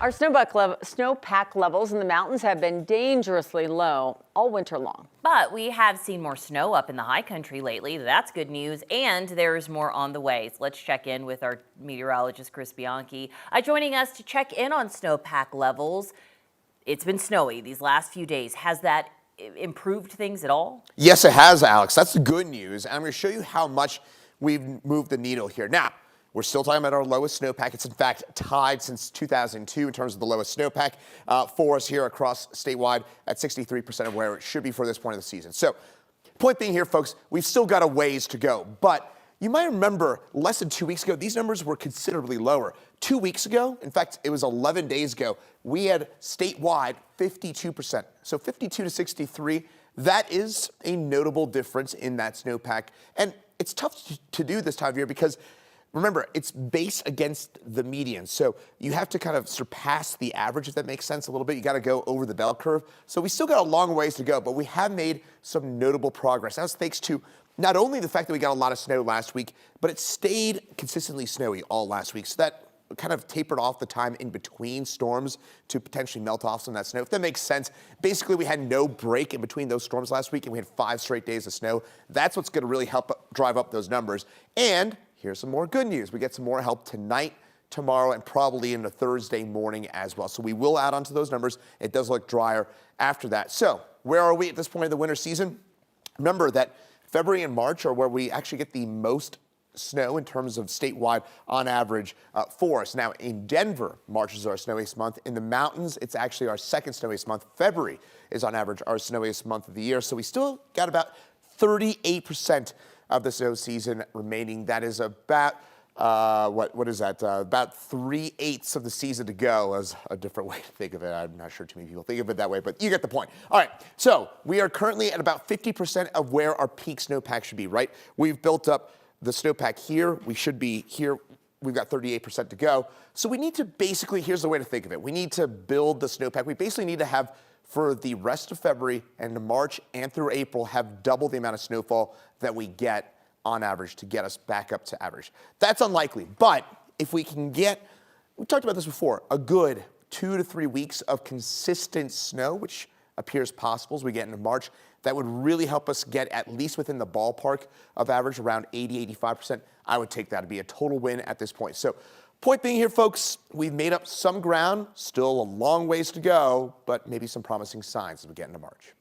Our snowpack levels in the mountains have been dangerously low all winter long. But we have seen more snow up in the high country lately. That's good news, and there's more on the way. So let's check in with our meteorologist, Chris Bianchi, joining us to check in on snowpack levels. It's been snowy these last few days. Has that improved things at all? Yes, it has, Alex. That's the good news. And I'm going to show you how much we've moved the needle here. Now, we're still talking about our lowest snowpack. It's in fact tied since 2002 in terms of the lowest snowpack for us here across statewide at 63% of where it should be for this point of the season. So, point being here, folks, we've still got a ways to go. But you might remember less than 2 weeks ago, these numbers were considerably lower. 2 weeks ago, in fact, it was 11 days ago, we had statewide 52%. So 52 to 63, that is a notable difference in that snowpack. And it's tough to do this time of year because remember, it's based against the median. So you have to kind of surpass the average, if that makes sense a little bit. You got to go over the bell curve. So we still got a long ways to go, but we have made some notable progress. That was thanks to not only the fact that we got a lot of snow last week, but it stayed consistently snowy all last week. So that kind of tapered off the time in between storms to potentially melt off some of that snow, if that makes sense. Basically, we had no break in between those storms last week, and we had 5 straight days of snow. That's what's going to really help drive up those numbers. And here's some more good news. We get some more help tonight, tomorrow, and probably into Thursday morning as well. So we will add on to those numbers. It does look drier after that. So where are we at this point of the winter season? Remember that February and March are where we actually get the most snow in terms of statewide on average for us. Now in Denver, March is our snowiest month. In the mountains, it's actually our second snowiest month. February is on average our snowiest month of the year. So we still got about 38% of the snow season remaining. That is about, what is that? About 3/8 of the season to go is a different way to think of it. I'm not sure too many people think of it that way, but you get the point. All right, so we are currently at about 50% of where our peak snowpack should be, right? We've built up the snowpack here. We should be here. We've got 38% to go. So we need to basically, here's the way to think of it. We need to build the snowpack. We basically need to have, for the rest of February and March and through April, have double the amount of snowfall that we get on average to get us back up to average. That's unlikely, but if we can get, we talked about this before, a good 2 to 3 weeks of consistent snow, which appears possible as we get into March, that would really help us get at least within the ballpark of average, around 80–85%. I would take that to be a total win at this point. So point being here, folks, we've made up some ground, still a long ways to go, but maybe some promising signs as we get into March.